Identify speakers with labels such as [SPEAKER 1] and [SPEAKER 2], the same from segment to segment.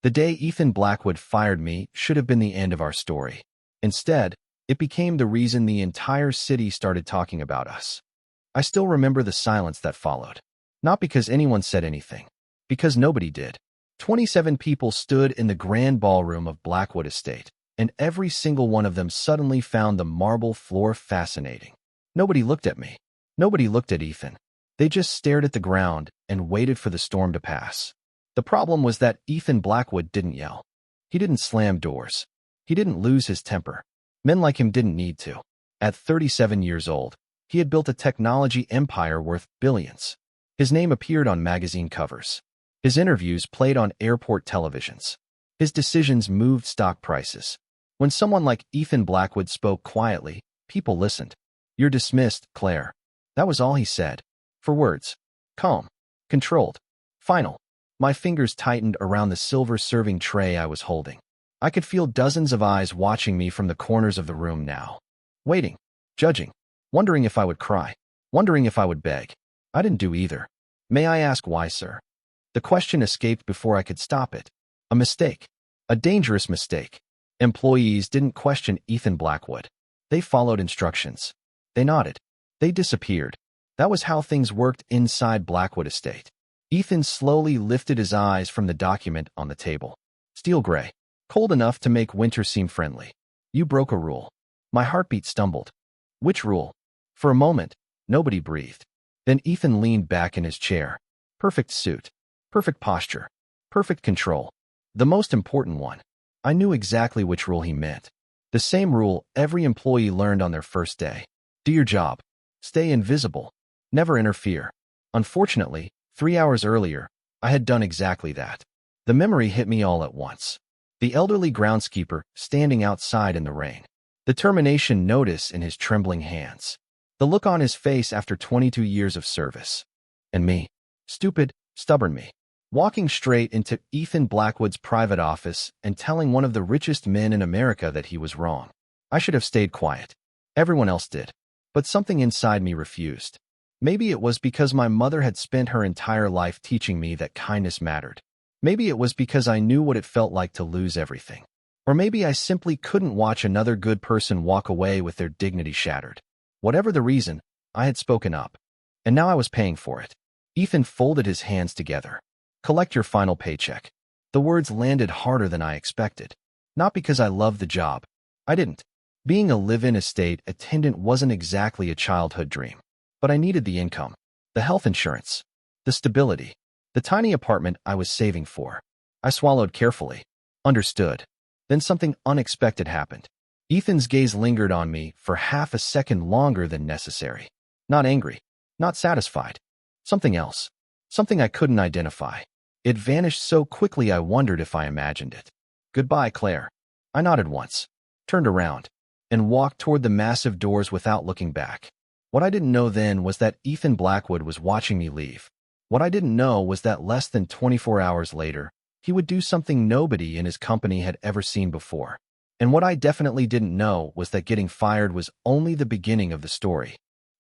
[SPEAKER 1] The day Ethan Blackwood fired me should have been the end of our story. Instead, it became the reason the entire city started talking about us. I still remember the silence that followed. Not because anyone said anything, because nobody did. 27 people stood in the grand ballroom of Blackwood Estate, and every single one of them suddenly found the marble floor fascinating. Nobody looked at me. Nobody looked at Ethan. They just stared at the ground and waited for the storm to pass. The problem was that Ethan Blackwood didn't yell. He didn't slam doors. He didn't lose his temper. Men like him didn't need to. At 37 years old, he had built a technology empire worth billions. His name appeared on magazine covers. His interviews played on airport televisions. His decisions moved stock prices. When someone like Ethan Blackwood spoke quietly, people listened. "You're dismissed, Claire." That was all he said. 4 words. Calm. Controlled. Final. My fingers tightened around the silver serving tray I was holding. I could feel dozens of eyes watching me from the corners of the room now. Waiting. Judging. Wondering if I would cry. Wondering if I would beg. I didn't do either. "May I ask why, sir?" The question escaped before I could stop it. A mistake. A dangerous mistake. Employees didn't question Ethan Blackwood. They followed instructions. They nodded. They disappeared. That was how things worked inside Blackwood Estate. Ethan slowly lifted his eyes from the document on the table. Steel gray. Cold enough to make winter seem friendly. "You broke a rule." My heartbeat stumbled. "Which rule?" For a moment, nobody breathed. Then Ethan leaned back in his chair. Perfect suit. Perfect posture. Perfect control. The most important one. I knew exactly which rule he meant. The same rule every employee learned on their first day. Do your job. Stay invisible. Never interfere. Unfortunately, 3 hours earlier, I had done exactly that. The memory hit me all at once. The elderly groundskeeper standing outside in the rain. The termination notice in his trembling hands. The look on his face after 22 years of service. And me. Stupid, stubborn me. Walking straight into Ethan Blackwood's private office and telling one of the richest men in America that he was wrong. I should have stayed quiet. Everyone else did. But something inside me refused. Maybe it was because my mother had spent her entire life teaching me that kindness mattered. Maybe it was because I knew what it felt like to lose everything. Or maybe I simply couldn't watch another good person walk away with their dignity shattered. Whatever the reason, I had spoken up. And now I was paying for it. Ethan folded his hands together. "Collect your final paycheck." The words landed harder than I expected. Not because I loved the job. I didn't. Being a live-in estate attendant wasn't exactly a childhood dream. But I needed the income, the health insurance, the stability, the tiny apartment I was saving for. I swallowed carefully. Understood. Then something unexpected happened. Ethan's gaze lingered on me for half a second longer than necessary. Not angry. Not satisfied. Something else. Something I couldn't identify. It vanished so quickly I wondered if I imagined it. "Goodbye, Claire." I nodded once, turned around, and walked toward the massive doors without looking back. What I didn't know then was that Ethan Blackwood was watching me leave. What I didn't know was that less than 24 hours later, he would do something nobody in his company had ever seen before. And what I definitely didn't know was that getting fired was only the beginning of the story.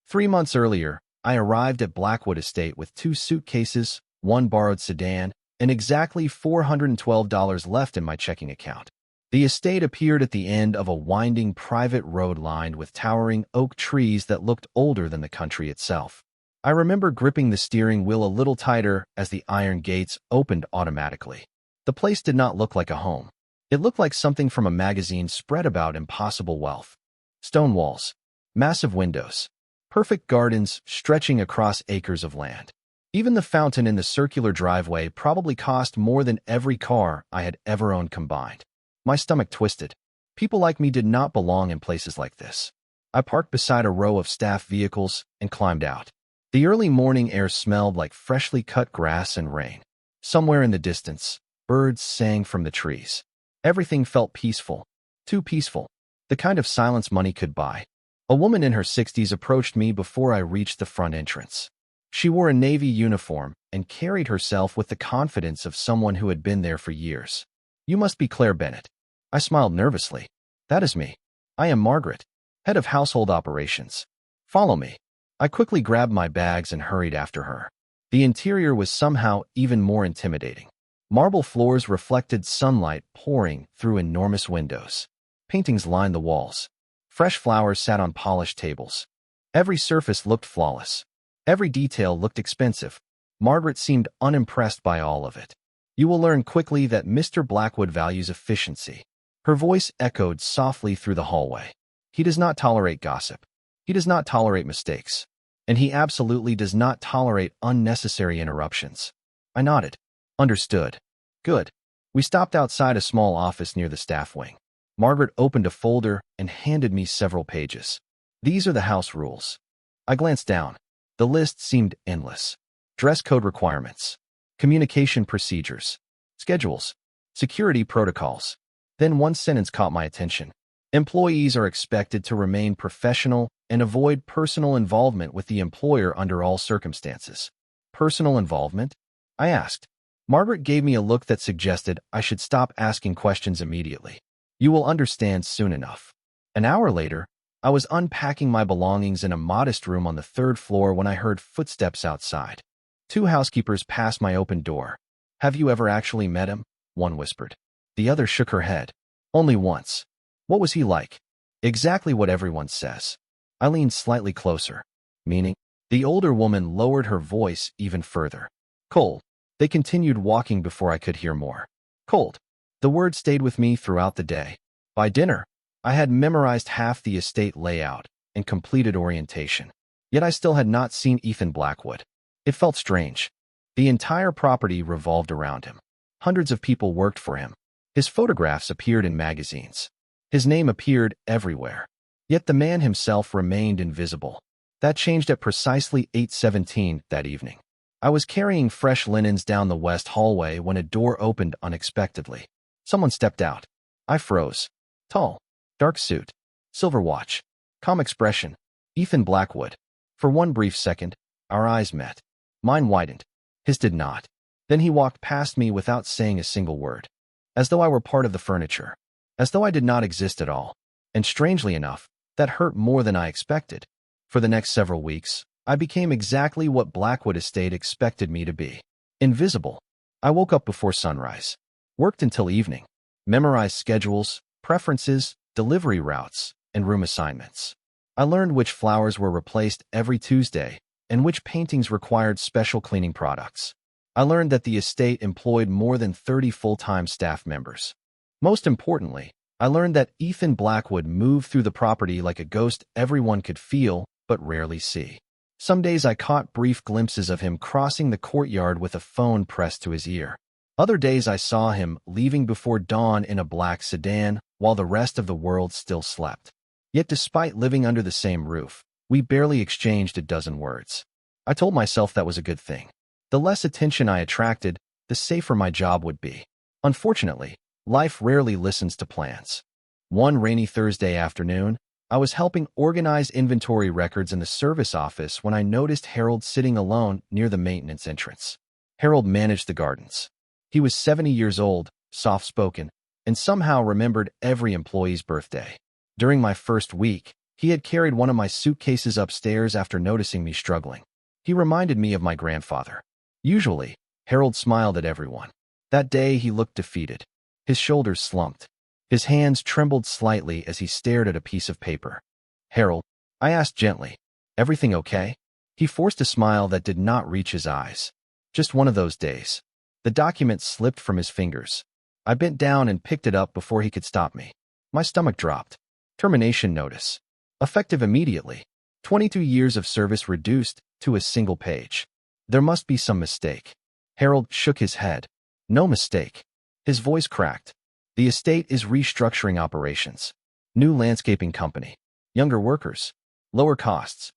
[SPEAKER 1] 3 months earlier, I arrived at Blackwood Estate with 2 suitcases, 1 borrowed sedan, and exactly $412 left in my checking account. The estate appeared at the end of a winding private road lined with towering oak trees that looked older than the country itself. I remember gripping the steering wheel a little tighter as the iron gates opened automatically. The place did not look like a home. It looked like something from a magazine spread about impossible wealth. Stone walls, massive windows, perfect gardens stretching across acres of land. Even the fountain in the circular driveway probably cost more than every car I had ever owned combined. My stomach twisted. People like me did not belong in places like this. I parked beside a row of staff vehicles and climbed out. The early morning air smelled like freshly cut grass and rain. Somewhere in the distance, birds sang from the trees. Everything felt peaceful. Too peaceful. The kind of silence money could buy. A woman in her 60s approached me before I reached the front entrance. She wore a navy uniform and carried herself with the confidence of someone who had been there for years. "You must be Claire Bennett." I smiled nervously. "That is me. I am Margaret, head of household operations. Follow me." I quickly grabbed my bags and hurried after her. The interior was somehow even more intimidating. Marble floors reflected sunlight pouring through enormous windows. Paintings lined the walls. Fresh flowers sat on polished tables. Every surface looked flawless. Every detail looked expensive. Margaret seemed unimpressed by all of it. You will learn quickly that Mr. Blackwood values efficiency. Her voice echoed softly through the hallway. He does not tolerate gossip. He does not tolerate mistakes. And he absolutely does not tolerate unnecessary interruptions. I nodded. Understood. Good. We stopped outside a small office near the staff wing. Margaret opened a folder and handed me several pages. These are the house rules. I glanced down. The list seemed endless. Dress code requirements, communication procedures, schedules, security protocols. Then one sentence caught my attention. Employees are expected to remain professional and avoid personal involvement with the employer under all circumstances. Personal involvement? I asked. Margaret gave me a look that suggested I should stop asking questions immediately. You will understand soon enough. An hour later, I was unpacking my belongings in a modest room on the third floor when I heard footsteps outside. Two housekeepers passed my open door. Have you ever actually met him? One whispered. The other shook her head. Only once. What was he like? Exactly what everyone says. I leaned slightly closer. Meaning? The older woman lowered her voice even further. Cold. They continued walking before I could hear more. Cold. The word stayed with me throughout the day. By dinner, I had memorized half the estate layout and completed orientation. Yet I still had not seen Ethan Blackwood. It felt strange. The entire property revolved around him. Hundreds of people worked for him. His photographs appeared in magazines. His name appeared everywhere. Yet the man himself remained invisible. That changed at precisely 8:17 that evening. I was carrying fresh linens down the west hallway when a door opened unexpectedly. Someone stepped out. I froze. Tall, dark suit, silver watch, calm expression. Ethan Blackwood. For one brief second, our eyes met. Mine widened. His did not. Then he walked past me without saying a single word. As though I were part of the furniture. As though I did not exist at all. And strangely enough, that hurt more than I expected. For the next several weeks, I became exactly what Blackwood Estate expected me to be. Invisible. I woke up before sunrise. Worked until evening. Memorized schedules, preferences, delivery routes, and room assignments. I learned which flowers were replaced every Tuesday and which paintings required special cleaning products. I learned that the estate employed more than 30 full-time staff members. Most importantly, I learned that Ethan Blackwood moved through the property like a ghost everyone could feel but rarely see. Some days I caught brief glimpses of him crossing the courtyard with a phone pressed to his ear. Other days I saw him leaving before dawn in a black sedan while the rest of the world still slept. Yet despite living under the same roof, we barely exchanged a dozen words. I told myself that was a good thing. The less attention I attracted, the safer my job would be. Unfortunately, life rarely listens to plans. One rainy Thursday afternoon, I was helping organize inventory records in the service office when I noticed Harold sitting alone near the maintenance entrance. Harold managed the gardens. He was 70 years old, soft-spoken, and somehow remembered every employee's birthday. During my first week, he had carried one of my suitcases upstairs after noticing me struggling. He reminded me of my grandfather. Usually, Harold smiled at everyone. That day he looked defeated. His shoulders slumped. His hands trembled slightly as he stared at a piece of paper. Harold, I asked gently, everything okay? He forced a smile that did not reach his eyes. Just one of those days. The document slipped from his fingers. I bent down and picked it up before he could stop me. My stomach dropped. Termination notice. Effective immediately. 22 years of service reduced to a single page. There must be some mistake. Harold shook his head. No mistake. His voice cracked. The estate is restructuring operations. New landscaping company. Younger workers. Lower costs.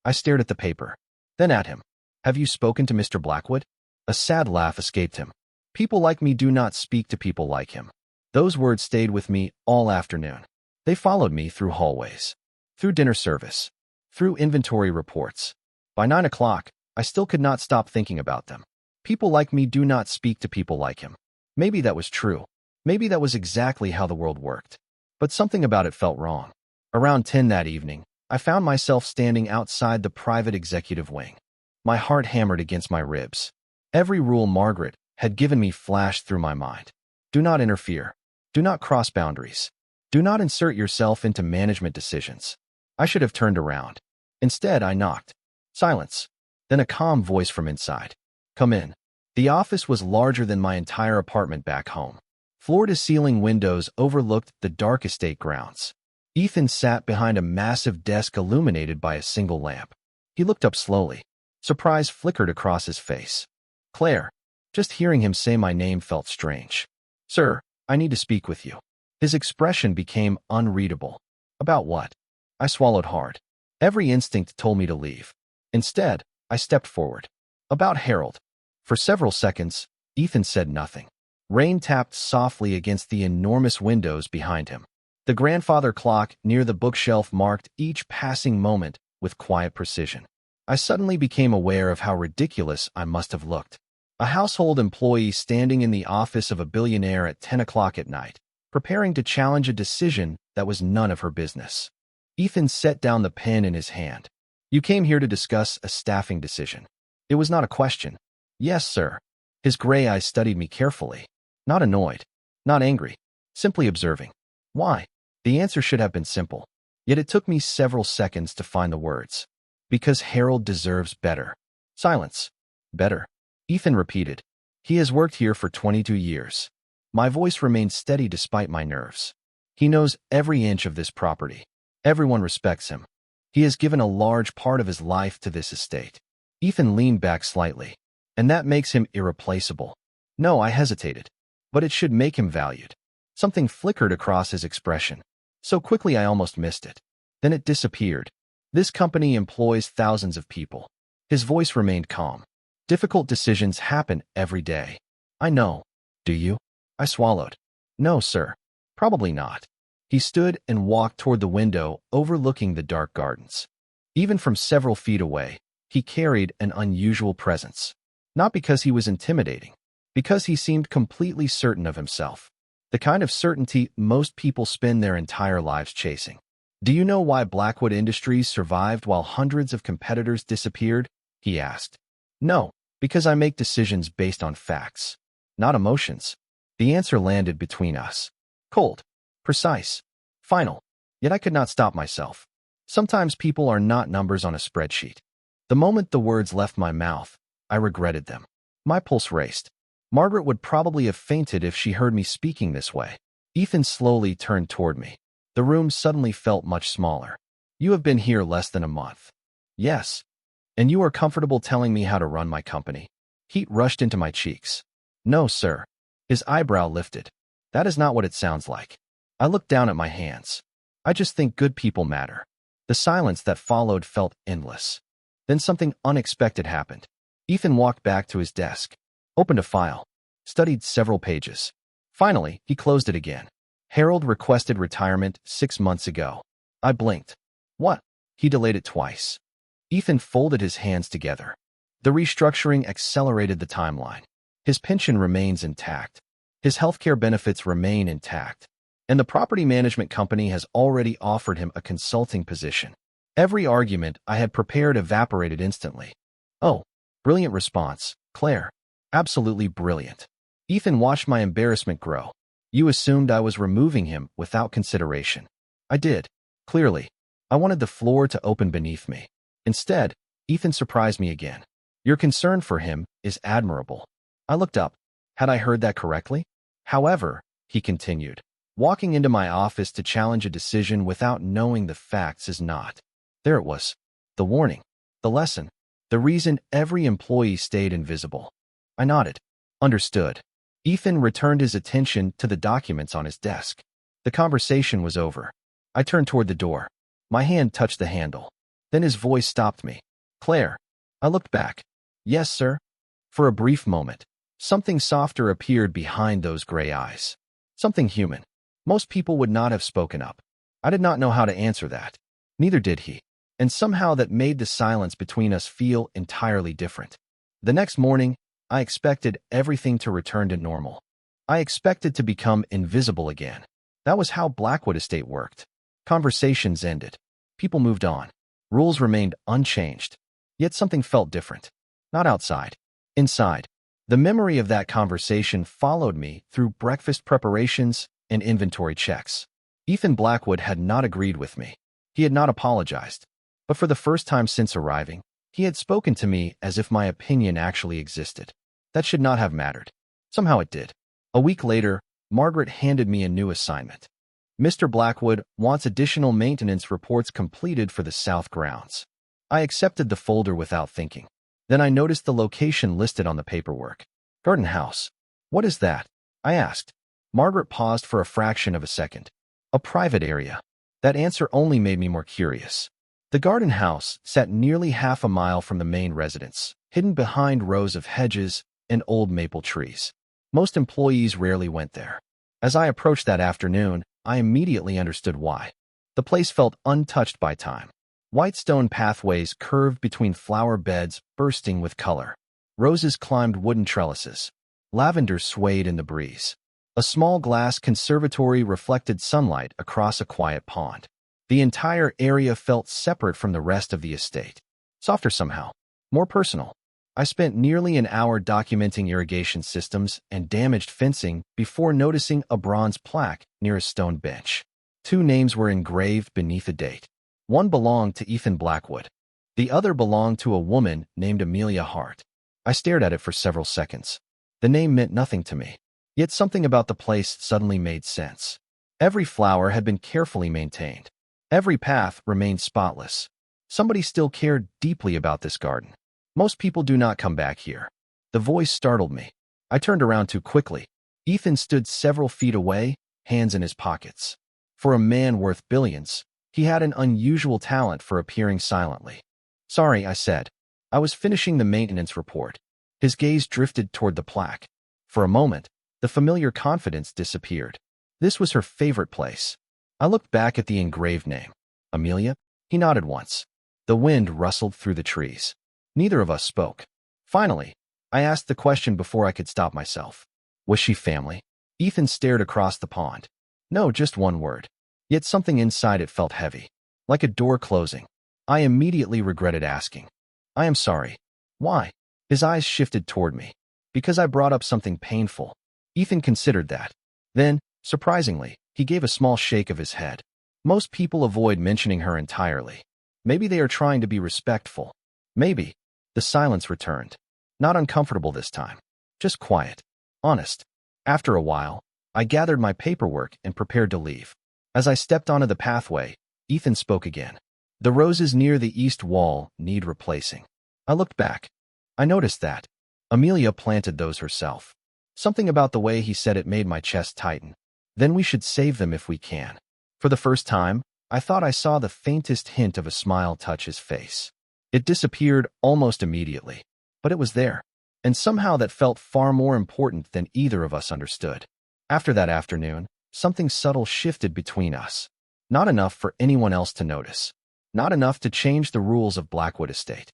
[SPEAKER 1] I stared at the paper. Then at him. Have you spoken to Mr. Blackwood? A sad laugh escaped him. People like me do not speak to people like him. Those words stayed with me all afternoon. They followed me through hallways. Through dinner service. Through inventory reports. By 9 o'clock, I still could not stop thinking about them. People like me do not speak to people like him. Maybe that was true. Maybe that was exactly how the world worked. But something about it felt wrong. Around 10 that evening, I found myself standing outside the private executive wing. My heart hammered against my ribs. Every rule Margaret had given me flashed through my mind. Do not interfere. Do not cross boundaries. Do not insert yourself into management decisions. I should have turned around. Instead, I knocked. Silence. Then a calm voice from inside. Come in. The office was larger than my entire apartment back home. Floor-to-ceiling windows overlooked the dark estate grounds. Ethan sat behind a massive desk illuminated by a single lamp. He looked up slowly. Surprise flickered across his face. Claire. Just hearing him say my name felt strange. Sir, I need to speak with you. His expression became unreadable. About what? I swallowed hard. Every instinct told me to leave. Instead, I stepped forward. About Harold. For several seconds, Ethan said nothing. Rain tapped softly against the enormous windows behind him. The grandfather clock near the bookshelf marked each passing moment with quiet precision. I suddenly became aware of how ridiculous I must have looked. A household employee standing in the office of a billionaire at 10 o'clock at night, preparing to challenge a decision that was none of her business. Ethan set down the pen in his hand. You came here to discuss a staffing decision. It was not a question. Yes, sir. His gray eyes studied me carefully. Not annoyed. Not angry. Simply observing. Why? The answer should have been simple. Yet it took me several seconds to find the words. Because Harold deserves better. Silence. Better. Ethan repeated. He has worked here for 22 years. My voice remained steady despite my nerves. He knows every inch of this property. Everyone respects him. He has given a large part of his life to this estate. Ethan leaned back slightly. And that makes him irreplaceable. No, I hesitated. But it should make him valued. Something flickered across his expression. So quickly I almost missed it. Then it disappeared. This company employs thousands of people. His voice remained calm. Difficult decisions happen every day. I know. Do you? I swallowed. No, sir. Probably not. He stood and walked toward the window overlooking the dark gardens. Even from several feet away, he carried an unusual presence. Not because he was intimidating, because he seemed completely certain of himself. The kind of certainty most people spend their entire lives chasing. Do you know why Blackwood Industries survived while hundreds of competitors disappeared? He asked. No, because I make decisions based on facts, not emotions. The answer landed between us. Cold, precise, final. Yet I could not stop myself. Sometimes people are not numbers on a spreadsheet. The moment the words left my mouth, I regretted them. My pulse raced. Margaret would probably have fainted if she heard me speaking this way. Ethan slowly turned toward me. The room suddenly felt much smaller. You have been here less than a month. Yes. And you are comfortable telling me how to run my company? Heat rushed into my cheeks. No, sir. His eyebrow lifted. That is not what it sounds like. I looked down at my hands. I just think good people matter. The silence that followed felt endless. Then something unexpected happened. Ethan walked back to his desk, opened a file, studied several pages. Finally, he closed it again. Harold requested retirement 6 months ago. I blinked. What? He delayed it twice. Ethan folded his hands together. The restructuring accelerated the timeline. His pension remains intact. His healthcare benefits remain intact. And the property management company has already offered him a consulting position. Every argument I had prepared evaporated instantly. Oh, brilliant response, Claire. Absolutely brilliant. Ethan watched my embarrassment grow. You assumed I was removing him without consideration. I did. Clearly. I wanted the floor to open beneath me. Instead, Ethan surprised me again. Your concern for him is admirable. I looked up. Had I heard that correctly? However, he continued, walking into my office to challenge a decision without knowing the facts is not. There it was. The warning. The lesson. The reason every employee stayed invisible. I nodded. Understood. Ethan returned his attention to the documents on his desk. The conversation was over. I turned toward the door. My hand touched the handle. Then his voice stopped me. Claire. I looked back. Yes, sir. For a brief moment, something softer appeared behind those gray eyes. Something human. Most people would not have spoken up. I did not know how to answer that. Neither did he. And somehow that made the silence between us feel entirely different. The next morning, I expected everything to return to normal. I expected to become invisible again. That was how Blackwood Estate worked. Conversations ended. People moved on. Rules remained unchanged. Yet something felt different. Not outside. Inside. The memory of that conversation followed me through breakfast preparations and inventory checks. Ethan Blackwood had not agreed with me. He had not apologized. But for the first time since arriving, he had spoken to me as if my opinion actually existed. That should not have mattered. Somehow it did. A week later, Margaret handed me a new assignment. Mr. Blackwood wants additional maintenance reports completed for the south grounds. I accepted the folder without thinking. Then I noticed the location listed on the paperwork. Garden house. What is that? I asked. Margaret paused for a fraction of a second. A private area. That answer only made me more curious. The garden house sat nearly half a mile from the main residence, hidden behind rows of hedges and old maple trees. Most employees rarely went there. As I approached that afternoon, I immediately understood why. The place felt untouched by time. White stone pathways curved between flower beds bursting with color. Roses climbed wooden trellises. Lavender swayed in the breeze. A small glass conservatory reflected sunlight across a quiet pond. The entire area felt separate from the rest of the estate. Softer somehow. More personal. I spent nearly an hour documenting irrigation systems and damaged fencing before noticing a bronze plaque near a stone bench. 2 names were engraved beneath a date. One belonged to Ethan Blackwood. The other belonged to a woman named Amelia Hart. I stared at it for several seconds. The name meant nothing to me. Yet something about the place suddenly made sense. Every flower had been carefully maintained. Every path remained spotless. Somebody still cared deeply about this garden. Most people do not come back here. The voice startled me. I turned around too quickly. Ethan stood several feet away, hands in his pockets. For a man worth billions, he had an unusual talent for appearing silently. Sorry, I said. I was finishing the maintenance report. His gaze drifted toward the plaque. For a moment, the familiar confidence disappeared. This was her favorite place. I looked back at the engraved name. Amelia? He nodded once. The wind rustled through the trees. Neither of us spoke. Finally, I asked the question before I could stop myself. Was she family? Ethan stared across the pond. No, just one word. Yet something inside it felt heavy. Like a door closing. I immediately regretted asking. I am sorry. Why? His eyes shifted toward me. Because I brought up something painful. Ethan considered that. Then, surprisingly, he gave a small shake of his head. Most people avoid mentioning her entirely. Maybe they are trying to be respectful. Maybe. The silence returned. Not uncomfortable this time. Just quiet. Honest. After a while, I gathered my paperwork and prepared to leave. As I stepped onto the pathway, Ethan spoke again. The roses near the east wall need replacing. I looked back. I noticed that. Amelia planted those herself. Something about the way he said it made my chest tighten. Then we should save them if we can. For the first time, I thought I saw the faintest hint of a smile touch his face. It disappeared almost immediately, but it was there, and somehow that felt far more important than either of us understood. After that afternoon, something subtle shifted between us. Not enough for anyone else to notice. Not enough to change the rules of Blackwood Estate.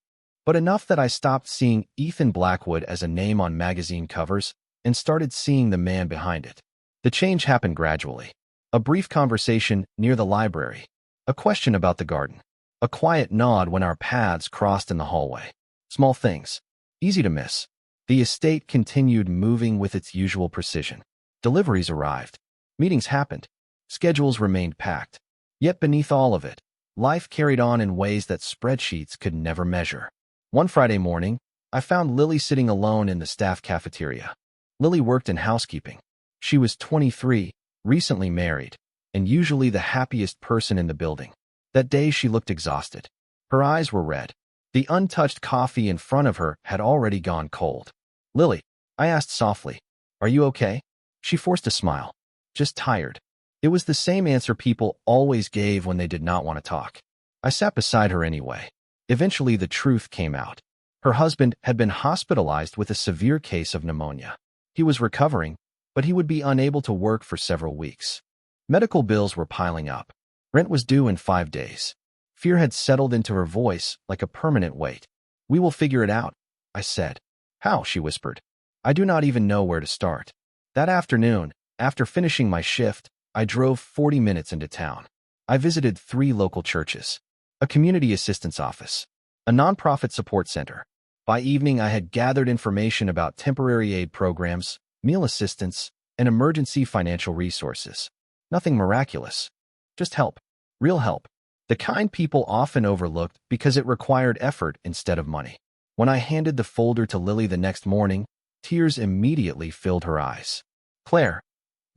[SPEAKER 1] But enough that I stopped seeing Ethan Blackwood as a name on magazine covers and started seeing the man behind it. The change happened gradually. A brief conversation near the library. A question about the garden. A quiet nod when our paths crossed in the hallway. Small things. Easy to miss. The estate continued moving with its usual precision. Deliveries arrived. Meetings happened. Schedules remained packed. Yet beneath all of it, life carried on in ways that spreadsheets could never measure. One Friday morning, I found Lily sitting alone in the staff cafeteria. Lily worked in housekeeping. She was 23, recently married, and usually the happiest person in the building. That day she looked exhausted. Her eyes were red. The untouched coffee in front of her had already gone cold. Lily, I asked softly, are you okay? She forced a smile. Just tired. It was the same answer people always gave when they did not want to talk. I sat beside her anyway. Eventually the truth came out. Her husband had been hospitalized with a severe case of pneumonia. He was recovering, but he would be unable to work for several weeks. Medical bills were piling up. Rent was due in 5 days. Fear had settled into her voice like a permanent weight. We will figure it out, I said. How? She whispered. I do not even know where to start. That afternoon, after finishing my shift, I drove 40 minutes into town. I visited 3 local churches, a community assistance office, a nonprofit support center, By evening, I had gathered information about temporary aid programs, meal assistance, and emergency financial resources. Nothing miraculous. Just help. Real help. The kind people often overlooked because it required effort instead of money. When I handed the folder to Lily the next morning, tears immediately filled her eyes. "Claire,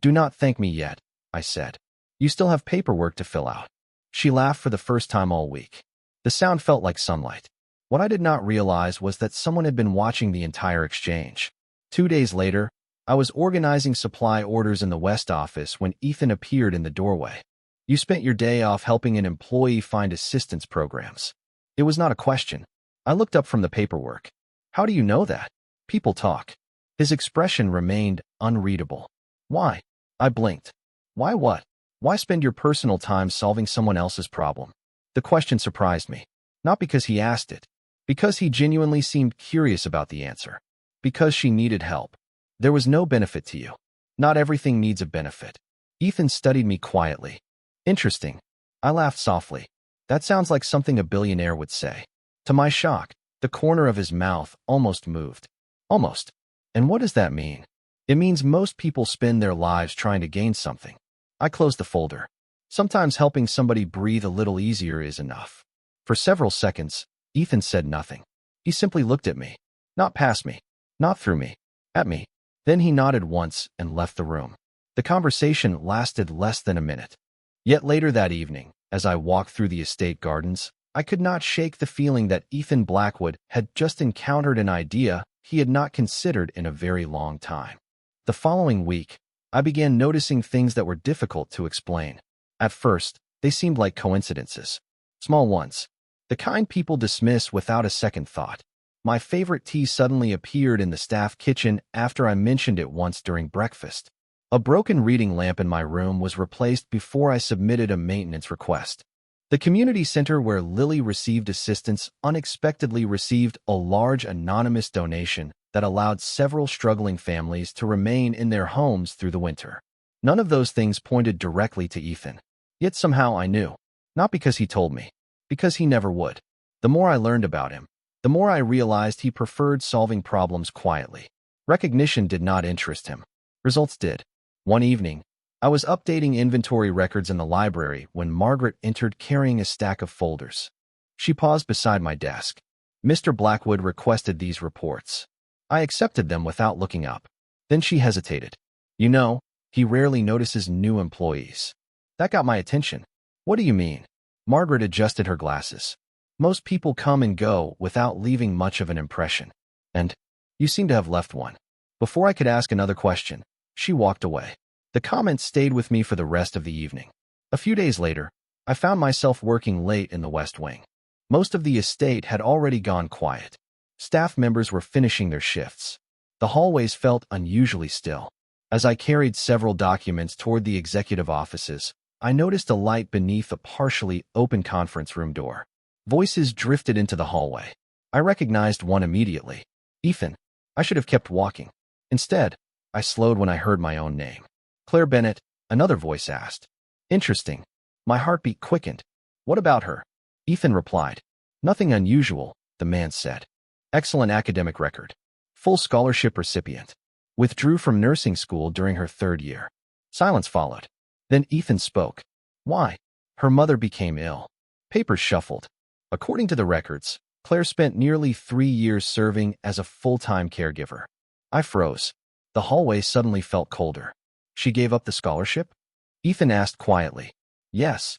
[SPEAKER 1] do not thank me yet," I said. "You still have paperwork to fill out." She laughed for the first time all week. The sound felt like sunlight. What I did not realize was that someone had been watching the entire exchange. 2 days later, I was organizing supply orders in the West office when Ethan appeared in the doorway. "You spent your day off helping an employee find assistance programs." It was not a question. I looked up from the paperwork. "How do you know that?" "People talk." His expression remained unreadable. "Why?" I blinked. "Why what? Why spend your personal time solving someone else's problem?" The question surprised me. Not because he asked it. Because he genuinely seemed curious about the answer. Because she needed help. "There was no benefit to you." "Not everything needs a benefit." Ethan studied me quietly. "Interesting." I laughed softly. "That sounds like something a billionaire would say." To my shock, the corner of his mouth almost moved. Almost. "And what does that mean?" "It means most people spend their lives trying to gain something." I closed the folder. Sometimes helping somebody breathe a little easier is enough. For several seconds, Ethan said nothing. He simply looked at me. Not past me. Not through me. At me. Then he nodded once and left the room. The conversation lasted less than a minute. Yet later that evening, as I walked through the estate gardens, I could not shake the feeling that Ethan Blackwood had just encountered an idea he had not considered in a very long time. The following week, I began noticing things that were difficult to explain. At first, they seemed like coincidences. Small ones. The kind people dismiss without a second thought. My favorite tea suddenly appeared in the staff kitchen after I mentioned it once during breakfast. A broken reading lamp in my room was replaced before I submitted a maintenance request. The community center where Lily received assistance unexpectedly received a large anonymous donation that allowed several struggling families to remain in their homes through the winter. None of those things pointed directly to Ethan. Yet somehow I knew. Not because he told me. Because he never would. The more I learned about him, the more I realized he preferred solving problems quietly. Recognition did not interest him. Results did. One evening, I was updating inventory records in the library when Margaret entered carrying a stack of folders. She paused beside my desk. "Mr. Blackwood requested these reports." I accepted them without looking up. Then she hesitated. "You know, he rarely notices new employees." That got my attention. "What do you mean?" Margaret adjusted her glasses. "Most people come and go without leaving much of an impression. And you seem to have left one." Before I could ask another question, she walked away. The comment stayed with me for the rest of the evening. A few days later, I found myself working late in the West Wing. Most of the estate had already gone quiet. Staff members were finishing their shifts. The hallways felt unusually still. As I carried several documents toward the executive offices, I noticed a light beneath a partially open conference room door. Voices drifted into the hallway. I recognized one immediately. "Ethan." I should have kept walking. Instead, I slowed when I heard my own name. "Claire Bennett," another voice asked. Interesting. My heartbeat quickened. "What about her?" Ethan replied. "Nothing unusual," the man said. "Excellent academic record. Full scholarship recipient. Withdrew from nursing school during her 3rd year." Silence followed. Then Ethan spoke. "Why?" "Her mother became ill." Papers shuffled. According to the records, Claire spent nearly 3 years serving as a full-time caregiver. I froze. The hallway suddenly felt colder. "She gave up the scholarship?" Ethan asked quietly. "Yes."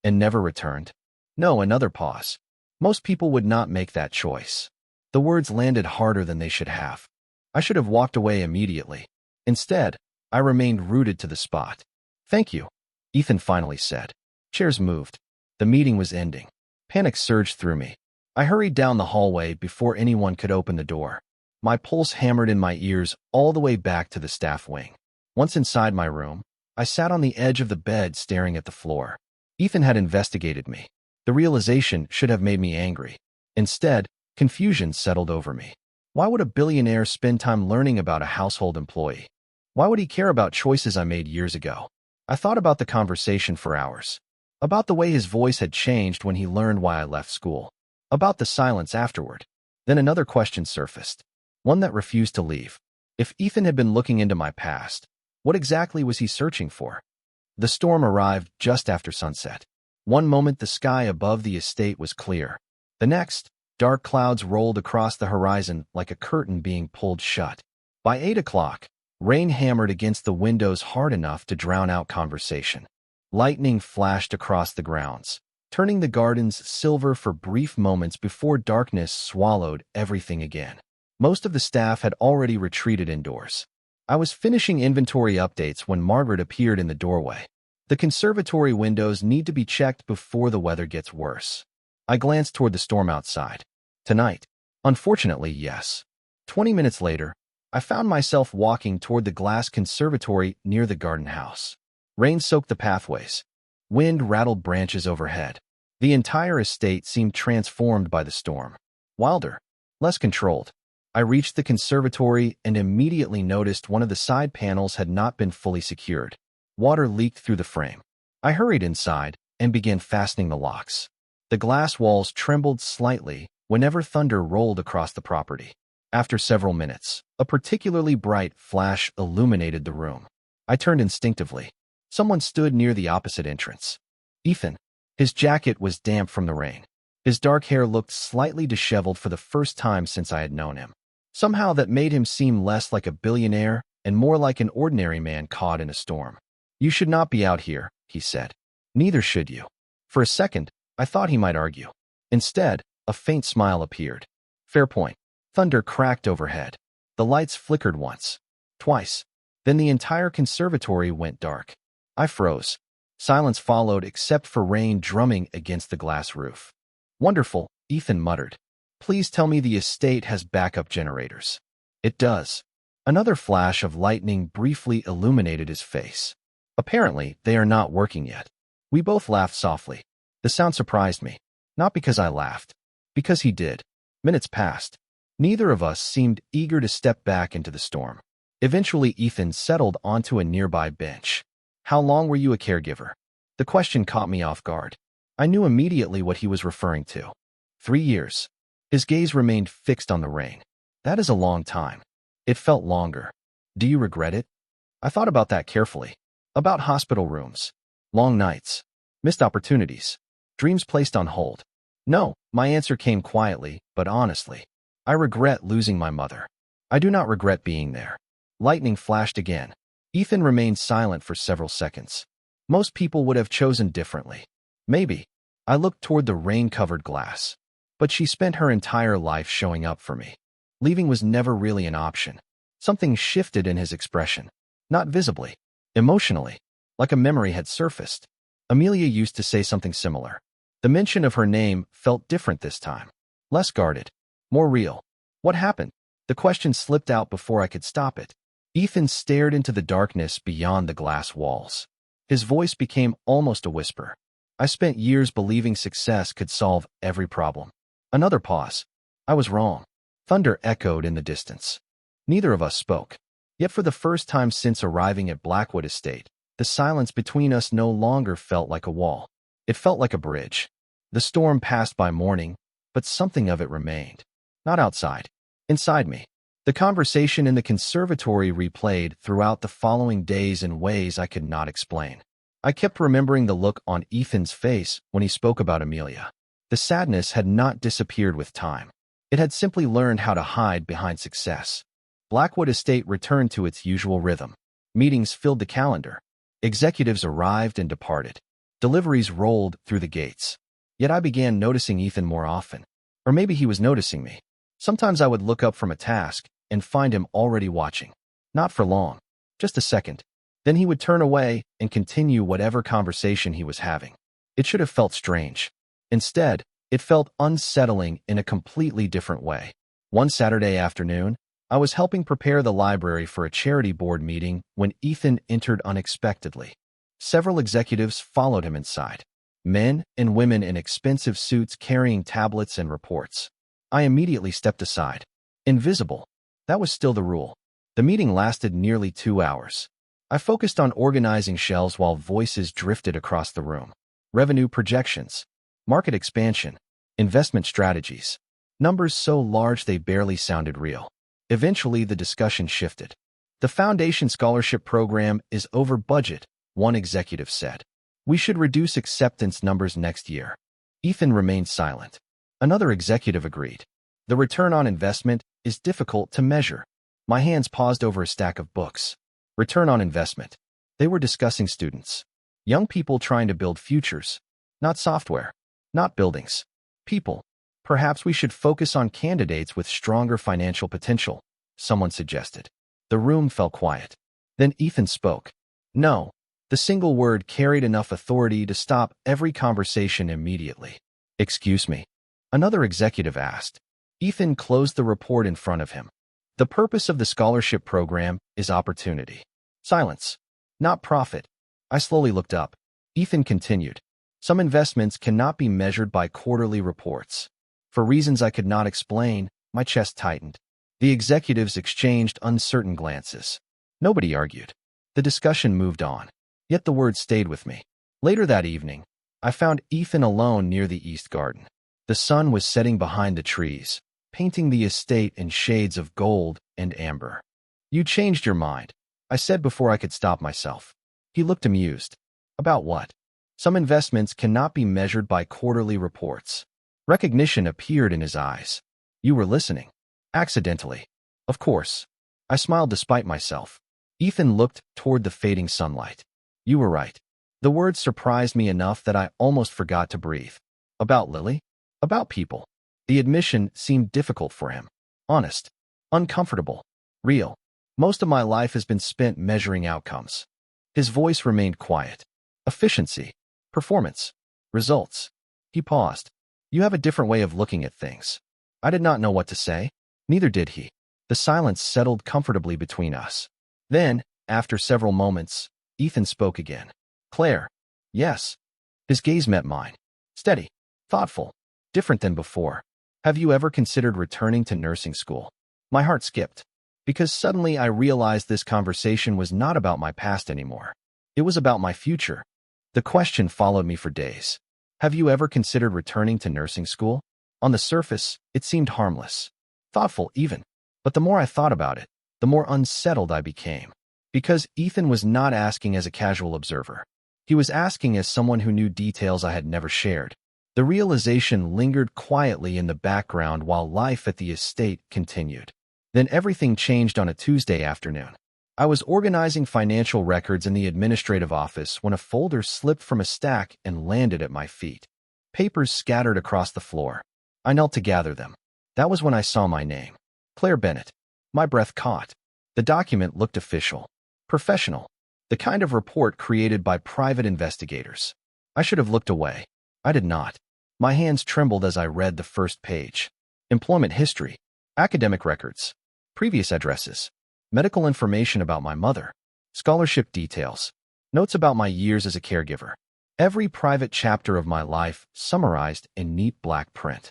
[SPEAKER 1] "And never returned?" "No." Another pause. "Most people would not make that choice." The words landed harder than they should have. I should have walked away immediately. Instead, I remained rooted to the spot. "Thank you," Ethan finally said. Chairs moved. The meeting was ending. Panic surged through me. I hurried down the hallway before anyone could open the door. My pulse hammered in my ears all the way back to the staff wing. Once inside my room, I sat on the edge of the bed staring at the floor. Ethan had investigated me. The realization should have made me angry. Instead, confusion settled over me. Why would a billionaire spend time learning about a household employee? Why would he care about choices I made years ago? I thought about the conversation for hours. About the way his voice had changed when he learned why I left school. About the silence afterward. Then another question surfaced, one that refused to leave. If Ethan had been looking into my past, what exactly was he searching for? The storm arrived just after sunset. One moment the sky above the estate was clear. The next, dark clouds rolled across the horizon like a curtain being pulled shut. By 8 o'clock, rain hammered against the windows hard enough to drown out conversation. Lightning flashed across the grounds, turning the gardens silver for brief moments before darkness swallowed everything again. Most of the staff had already retreated indoors. I was finishing inventory updates when Margaret appeared in the doorway. The conservatory windows need to be checked before the weather gets worse. I glanced toward the storm outside. Tonight? Unfortunately, yes. 20 minutes later, I found myself walking toward the glass conservatory near the garden house. Rain soaked the pathways. Wind rattled branches overhead. The entire estate seemed transformed by the storm. Wilder, less controlled. I reached the conservatory and immediately noticed one of the side panels had not been fully secured. Water leaked through the frame. I hurried inside and began fastening the locks. The glass walls trembled slightly whenever thunder rolled across the property. After several minutes, a particularly bright flash illuminated the room. I turned instinctively. Someone stood near the opposite entrance. Ethan. His jacket was damp from the rain. His dark hair looked slightly disheveled for the first time since I had known him. Somehow that made him seem less like a billionaire and more like an ordinary man caught in a storm. "You should not be out here," he said. "Neither should you." For a second, I thought he might argue. Instead, a faint smile appeared. "Fair point." Thunder cracked overhead. The lights flickered once, twice. Then the entire conservatory went dark. I froze. Silence followed except for rain drumming against the glass roof. "Wonderful," Ethan muttered. "Please tell me the estate has backup generators." "It does." Another flash of lightning briefly illuminated his face. "Apparently, they are not working yet." We both laughed softly. The sound surprised me. Not because I laughed. Because he did. Minutes passed. Neither of us seemed eager to step back into the storm. Eventually, Ethan settled onto a nearby bench. "How long were you a caregiver?" The question caught me off guard. I knew immediately what he was referring to. 3 years. His gaze remained fixed on the rain. "That is a long time." It felt longer. "Do you regret it?" I thought about that carefully. About hospital rooms, long nights, missed opportunities, dreams placed on hold. No, my answer came quietly, but honestly. I regret losing my mother. I do not regret being there. Lightning flashed again. Ethan remained silent for several seconds. Most people would have chosen differently. Maybe. I looked toward the rain-covered glass. But she spent her entire life showing up for me. Leaving was never really an option. Something shifted in his expression. Not visibly. Emotionally. Like a memory had surfaced. Amelia used to say something similar. The mention of her name felt different this time. Less guarded. More real. What happened? The question slipped out before I could stop it. Ethan stared into the darkness beyond the glass walls. His voice became almost a whisper. "I spent years believing success could solve every problem." Another pause. I was wrong. Thunder echoed in the distance. Neither of us spoke. Yet for the first time since arriving at Blackwood Estate, the silence between us no longer felt like a wall. It felt like a bridge. The storm passed by morning, but something of it remained. Not outside. Inside me. The conversation in the conservatory replayed throughout the following days in ways I could not explain. I kept remembering the look on Ethan's face when he spoke about Amelia. The sadness had not disappeared with time. It had simply learned how to hide behind success. Blackwood Estate returned to its usual rhythm. Meetings filled the calendar. Executives arrived and departed. Deliveries rolled through the gates. Yet I began noticing Ethan more often. Or maybe he was noticing me. Sometimes I would look up from a task and find him already watching. Not for long. Just a second. Then he would turn away and continue whatever conversation he was having. It should have felt strange. Instead, it felt unsettling in a completely different way. One Saturday afternoon, I was helping prepare the library for a charity board meeting when Ethan entered unexpectedly. Several executives followed him inside. Men and women in expensive suits carrying tablets and reports. I immediately stepped aside. Invisible. That was still the rule. The meeting lasted nearly 2 hours. I focused on organizing shelves while voices drifted across the room. Revenue projections. Market expansion. Investment strategies. numbers so large they barely sounded real. Eventually, the discussion shifted. The Foundation Scholarship Program is over budget, one executive said. We should reduce acceptance numbers next year. Ethan remained silent. Another executive agreed. The return on investment is difficult to measure. My hands paused over a stack of books. Return on investment. They were discussing students. Young people trying to build futures. Not software. Not buildings. People. Perhaps we should focus on candidates with stronger financial potential, someone suggested. The room fell quiet. Then Ethan spoke. No. The single word carried enough authority to stop every conversation immediately. Excuse me. Another executive asked. Ethan closed the report in front of him. The purpose of the scholarship program is opportunity. Silence. Not profit. I slowly looked up. Ethan continued. Some investments cannot be measured by quarterly reports. For reasons I could not explain, my chest tightened. The executives exchanged uncertain glances. Nobody argued. The discussion moved on. Yet the words stayed with me. Later that evening, I found Ethan alone near the East Garden. The sun was setting behind the trees, painting the estate in shades of gold and amber. You changed your mind, I said before I could stop myself. He looked amused. About what? Some investments cannot be measured by quarterly reports. Recognition appeared in his eyes. You were listening. Accidentally. Of course. I smiled despite myself. Ethan looked toward the fading sunlight. You were right. The words surprised me enough that I almost forgot to breathe. About Lily? About people. The admission seemed difficult for him. Honest. Uncomfortable. Real. Most of my life has been spent measuring outcomes. His voice remained quiet. Efficiency. Performance. Results. He paused. You have a different way of looking at things. I did not know what to say. Neither did he. The silence settled comfortably between us. Then, after several moments, Ethan spoke again. Claire. Yes. His gaze met mine. Steady. Thoughtful. Different than before. Have you ever considered returning to nursing school? My heart skipped. Because suddenly I realized this conversation was not about my past anymore. It was about my future. The question followed me for days. Have you ever considered returning to nursing school? On the surface, it seemed harmless. Thoughtful even. But the more I thought about it, the more unsettled I became. Because Ethan was not asking as a casual observer. He was asking as someone who knew details I had never shared. The realization lingered quietly in the background while life at the estate continued. Then everything changed on a Tuesday afternoon. I was organizing financial records in the administrative office when a folder slipped from a stack and landed at my feet. Papers scattered across the floor. I knelt to gather them. That was when I saw my name. Claire Bennett. My breath caught. The document looked official. Professional. The kind of report created by private investigators. I should have looked away. I did not. My hands trembled as I read the first page. Employment history. Academic records. Previous addresses. Medical information about my mother. Scholarship details. Notes about my years as a caregiver. Every private chapter of my life summarized in neat black print.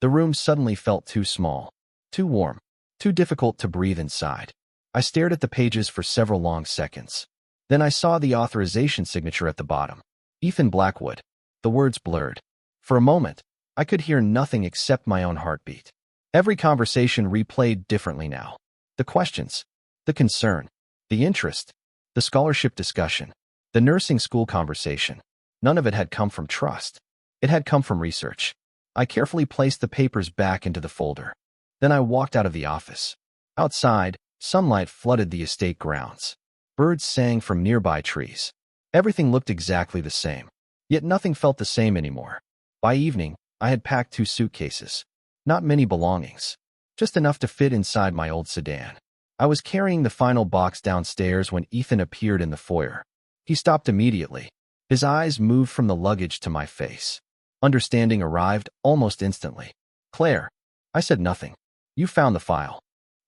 [SPEAKER 1] The room suddenly felt too small. Too warm. Too difficult to breathe inside. I stared at the pages for several long seconds. Then I saw the authorization signature at the bottom. Ethan Blackwood. The words blurred. For a moment, I could hear nothing except my own heartbeat. Every conversation replayed differently now. The questions. The concern. The interest. The scholarship discussion. The nursing school conversation. None of it had come from trust. It had come from research. I carefully placed the papers back into the folder. Then I walked out of the office. Outside, sunlight flooded the estate grounds. Birds sang from nearby trees. Everything looked exactly the same. Yet nothing felt the same anymore. By evening, I had packed 2 suitcases. Not many belongings. Just enough to fit inside my old sedan. I was carrying the final box downstairs when Ethan appeared in the foyer. He stopped immediately. His eyes moved from the luggage to my face. Understanding arrived almost instantly. Claire. I said nothing. You found the file.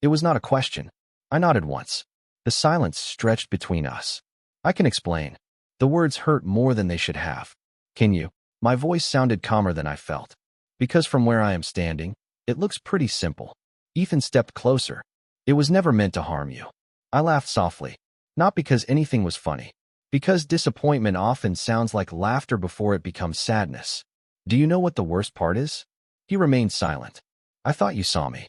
[SPEAKER 1] It was not a question. I nodded once. The silence stretched between us. I can explain. The words hurt more than they should have. Can you? My voice sounded calmer than I felt. Because from where I am standing, it looks pretty simple. Ethan stepped closer. It was never meant to harm you. I laughed softly. Not because anything was funny. Because disappointment often sounds like laughter before it becomes sadness. Do you know what the worst part is? He remained silent. I thought you saw me.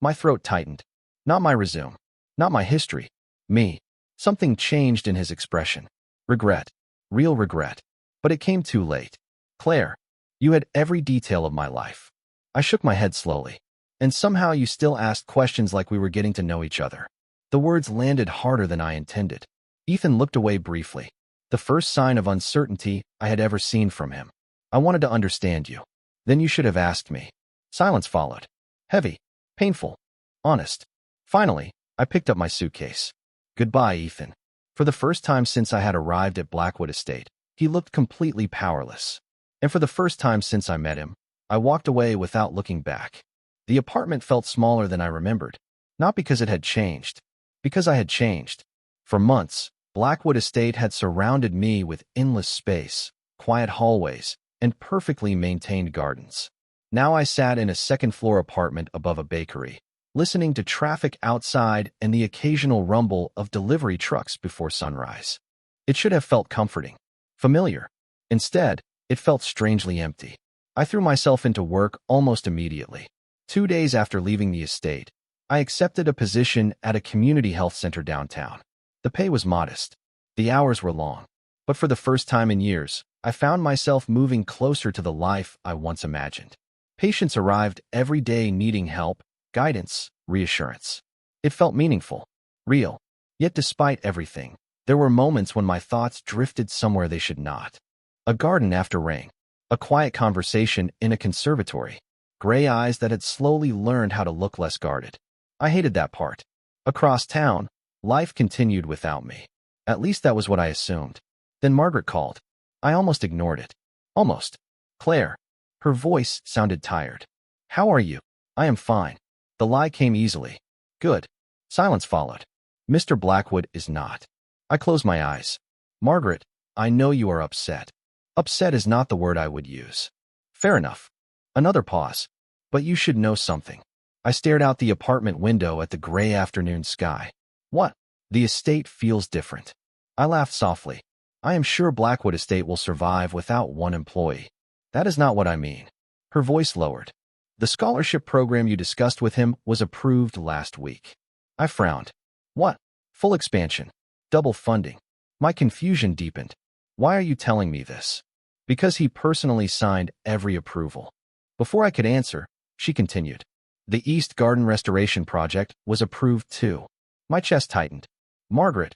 [SPEAKER 1] My throat tightened. Not my resume. Not my history. Me. Something changed in his expression. Regret. Real regret. But it came too late. Claire, you had every detail of my life. I shook my head slowly. And somehow you still asked questions like we were getting to know each other. The words landed harder than I intended. Ethan looked away briefly. The first sign of uncertainty I had ever seen from him. I wanted to understand you. Then you should have asked me. Silence followed. Heavy. Painful. Honest. Finally, I picked up my suitcase. Goodbye, Ethan. For the first time since I had arrived at Blackwood Estate, he looked completely powerless. And for the first time since I met him, I walked away without looking back. The apartment felt smaller than I remembered. Not because it had changed. Because I had changed. For months, Blackwood Estate had surrounded me with endless space, quiet hallways, and perfectly maintained gardens. Now I sat in a second-floor apartment above a bakery, listening to traffic outside and the occasional rumble of delivery trucks before sunrise. It should have felt comforting, familiar. Instead, it felt strangely empty. I threw myself into work almost immediately. 2 days after leaving the estate, I accepted a position at a community health center downtown. The pay was modest. The hours were long. But for the first time in years, I found myself moving closer to the life I once imagined. Patients arrived every day needing help, guidance, reassurance. It felt meaningful, real. Yet despite everything, there were moments when my thoughts drifted somewhere they should not. A garden after rain. A quiet conversation in a conservatory. Gray eyes that had slowly learned how to look less guarded. I hated that part. Across town, life continued without me. At least that was what I assumed. Then Margaret called. I almost ignored it. Almost. Claire. Her voice sounded tired. How are you? I am fine. The lie came easily. Good. Silence followed. Mr. Blackwood is not. I closed my eyes. Margaret, I know you are upset. Upset is not the word I would use. Fair enough. Another pause. But you should know something. I stared out the apartment window at the gray afternoon sky. What? The estate feels different. I laughed softly. I am sure Blackwood Estate will survive without one employee. That is not what I mean. Her voice lowered. The scholarship program you discussed with him was approved last week. I frowned. What? Full expansion. Double funding. My confusion deepened. Why are you telling me this? Because he personally signed every approval. Before I could answer, she continued. The East Garden Restoration Project was approved too. My chest tightened. Margaret.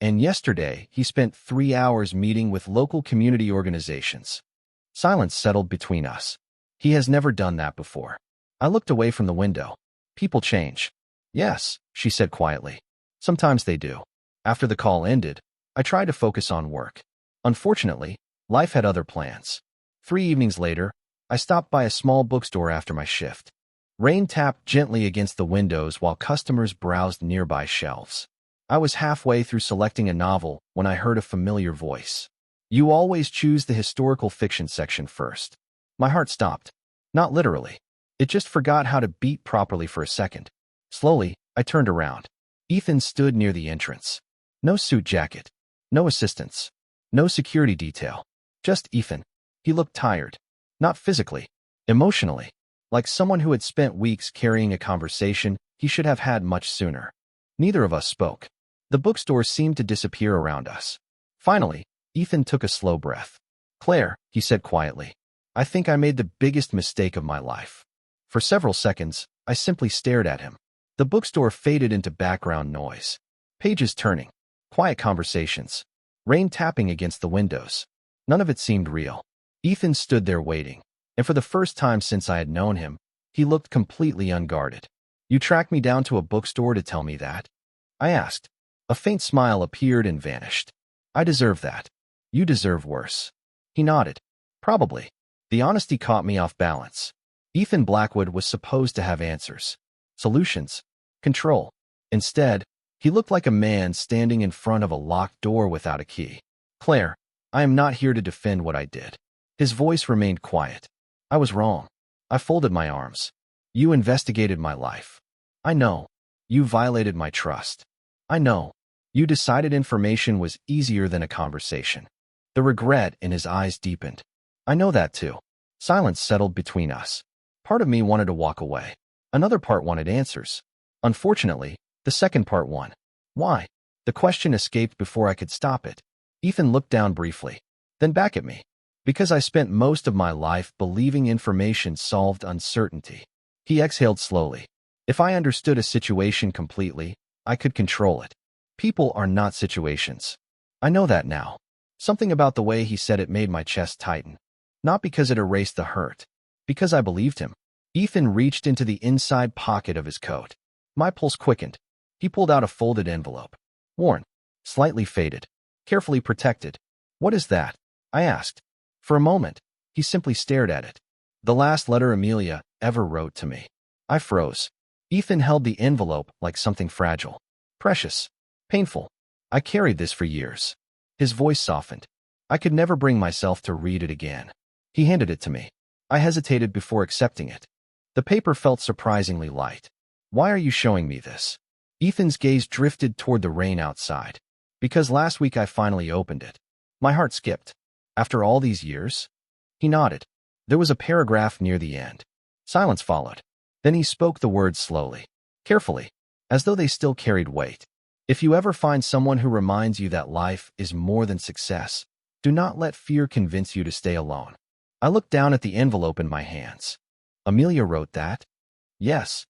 [SPEAKER 1] And yesterday, he spent 3 hours meeting with local community organizations. Silence settled between us. He has never done that before. I looked away from the window. People change. Yes, she said quietly. Sometimes they do. After the call ended, I tried to focus on work. Unfortunately, life had other plans. 3 evenings later, I stopped by a small bookstore after my shift. Rain tapped gently against the windows while customers browsed nearby shelves. I was halfway through selecting a novel when I heard a familiar voice. You always choose the historical fiction section first. My heart stopped. Not literally. It just forgot how to beat properly for a second. Slowly, I turned around. Ethan stood near the entrance. No suit jacket. No assistants. No security detail. Just Ethan. He looked tired. Not physically. Emotionally. Like someone who had spent weeks carrying a conversation he should have had much sooner. Neither of us spoke. The bookstore seemed to disappear around us. Finally, Ethan took a slow breath. Claire, he said quietly, I think I made the biggest mistake of my life. For several seconds, I simply stared at him. The bookstore faded into background noise. Pages turning. Quiet conversations. Rain tapping against the windows. None of it seemed real. Ethan stood there waiting, and for the first time since I had known him, he looked completely unguarded. You tracked me down to a bookstore to tell me that? I asked. A faint smile appeared and vanished. I deserve that. You deserve worse. He nodded. Probably. The honesty caught me off balance. Ethan Blackwood was supposed to have answers. Solutions. Control. Instead, he looked like a man standing in front of a locked door without a key. Claire, I am not here to defend what I did. His voice remained quiet. I was wrong. I folded my arms. You investigated my life. I know. You violated my trust. I know. You decided information was easier than a conversation. The regret in his eyes deepened. I know that too. Silence settled between us. Part of me wanted to walk away. Another part wanted answers. Unfortunately, the second part won. Why? The question escaped before I could stop it. Ethan looked down briefly, then back at me. Because I spent most of my life believing information solved uncertainty. He exhaled slowly. If I understood a situation completely, I could control it. People are not situations. I know that now. Something about the way he said it made my chest tighten. Not because it erased the hurt. Because I believed him. Ethan reached into the inside pocket of his coat. My pulse quickened. He pulled out a folded envelope. Worn. Slightly faded. Carefully protected. What is that? I asked. For a moment, he simply stared at it. The last letter Amelia ever wrote to me. I froze. Ethan held the envelope like something fragile. Precious. Painful. I carried this for years. His voice softened. I could never bring myself to read it again. He handed it to me. I hesitated before accepting it. The paper felt surprisingly light. Why are you showing me this? Ethan's gaze drifted toward the rain outside. Because last week I finally opened it. My heart skipped. After all these years? He nodded. There was a paragraph near the end. Silence followed. Then he spoke the words slowly, carefully, as though they still carried weight. If you ever find someone who reminds you that life is more than success, do not let fear convince you to stay alone. I looked down at the envelope in my hands. Amelia wrote that? Yes.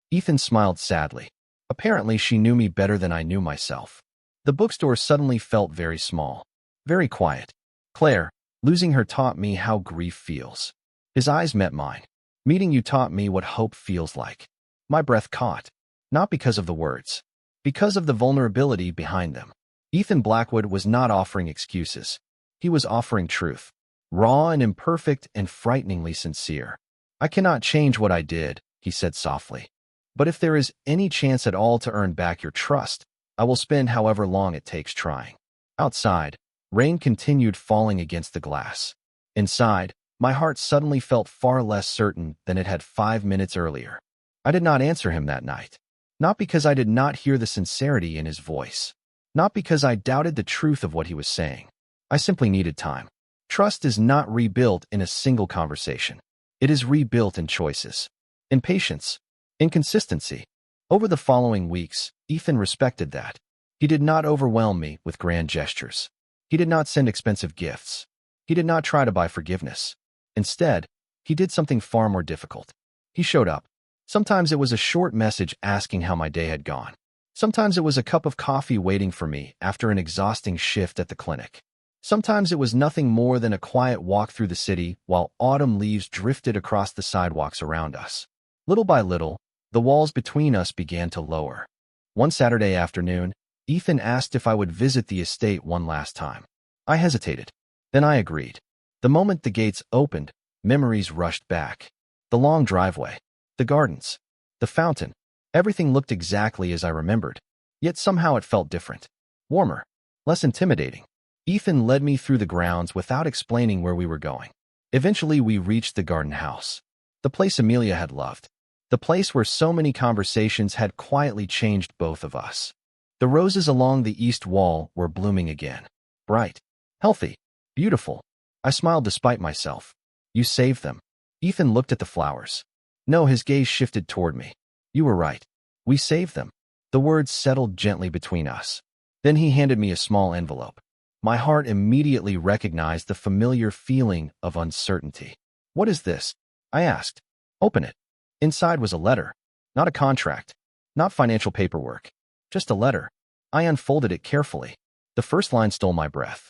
[SPEAKER 1] Ethan smiled sadly. Apparently she knew me better than I knew myself. The bookstore suddenly felt very small, very quiet. Claire, losing her taught me how grief feels. His eyes met mine. Meeting you taught me what hope feels like. My breath caught. Not because of the words. Because of the vulnerability behind them. Ethan Blackwood was not offering excuses. He was offering truth. Raw and imperfect and frighteningly sincere. I cannot change what I did, he said softly. But if there is any chance at all to earn back your trust, I will spend however long it takes trying. Outside, rain continued falling against the glass. Inside, my heart suddenly felt far less certain than it had 5 minutes earlier. I did not answer him that night. Not because I did not hear the sincerity in his voice. Not because I doubted the truth of what he was saying. I simply needed time. Trust is not rebuilt in a single conversation. It is rebuilt in choices. In patience. In consistency. Over the following weeks, Ethan respected that. He did not overwhelm me with grand gestures. He did not send expensive gifts. He did not try to buy forgiveness. Instead, he did something far more difficult. He showed up. Sometimes it was a short message asking how my day had gone. Sometimes it was a cup of coffee waiting for me after an exhausting shift at the clinic. Sometimes it was nothing more than a quiet walk through the city while autumn leaves drifted across the sidewalks around us. Little by little, the walls between us began to lower. One Saturday afternoon, Ethan asked if I would visit the estate one last time. I hesitated. Then I agreed. The moment the gates opened, memories rushed back. The long driveway. The gardens. The fountain. Everything looked exactly as I remembered. Yet somehow it felt different. Warmer. Less intimidating. Ethan led me through the grounds without explaining where we were going. Eventually we reached the garden house. The place Amelia had loved. The place where so many conversations had quietly changed both of us. The roses along the east wall were blooming again. Bright. Healthy. Beautiful. I smiled despite myself. You saved them. Ethan looked at the flowers. No, his gaze shifted toward me. You were right. We saved them. The words settled gently between us. Then he handed me a small envelope. My heart immediately recognized the familiar feeling of uncertainty. What is this? I asked. Open it. Inside was a letter. Not a contract. Not financial paperwork. Just a letter. I unfolded it carefully. The first line stole my breath.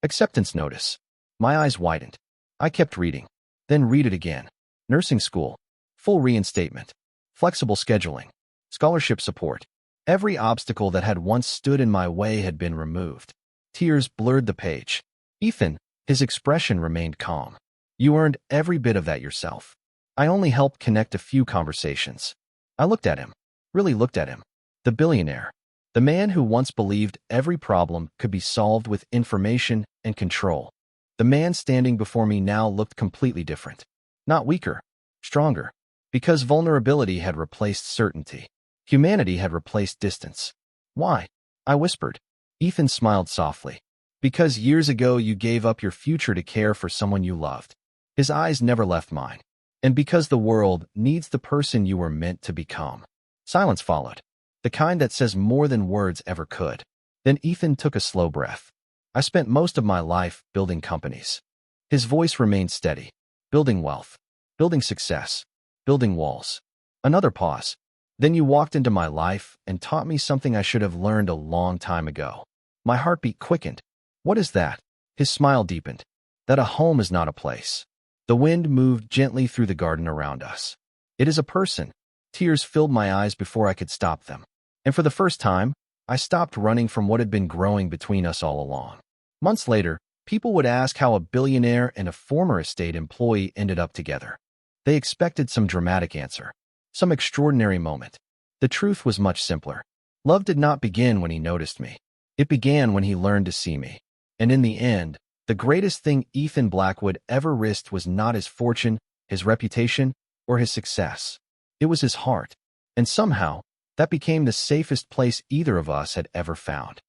[SPEAKER 1] Acceptance notice. My eyes widened. I kept reading. Then read it again. Nursing school. Full reinstatement. Flexible scheduling. Scholarship support. Every obstacle that had once stood in my way had been removed. Tears blurred the page. Ethan, his expression remained calm. You earned every bit of that yourself. I only helped connect a few conversations. I looked at him. Really looked at him. The billionaire. The man who once believed every problem could be solved with information and control. The man standing before me now looked completely different. Not weaker. Stronger. Because vulnerability had replaced certainty. Humanity had replaced distance. Why? I whispered. Ethan smiled softly. Because years ago you gave up your future to care for someone you loved. His eyes never left mine. And because the world needs the person you were meant to become. Silence followed, the kind that says more than words ever could. Then Ethan took a slow breath. I spent most of my life building companies. His voice remained steady. Building wealth. Building success. Building walls. Another pause. Then you walked into my life and taught me something I should have learned a long time ago. My heartbeat quickened. What is that? His smile deepened. That a home is not a place. The wind moved gently through the garden around us. It is a person. Tears filled my eyes before I could stop them. And for the first time, I stopped running from what had been growing between us all along. Months later, people would ask how a billionaire and a former estate employee ended up together. They expected some dramatic answer, some extraordinary moment. The truth was much simpler. Love did not begin when he noticed me. It began when he learned to see me. And in the end, the greatest thing Ethan Blackwood ever risked was not his fortune, his reputation, or his success. It was his heart. And somehow, that became the safest place either of us had ever found.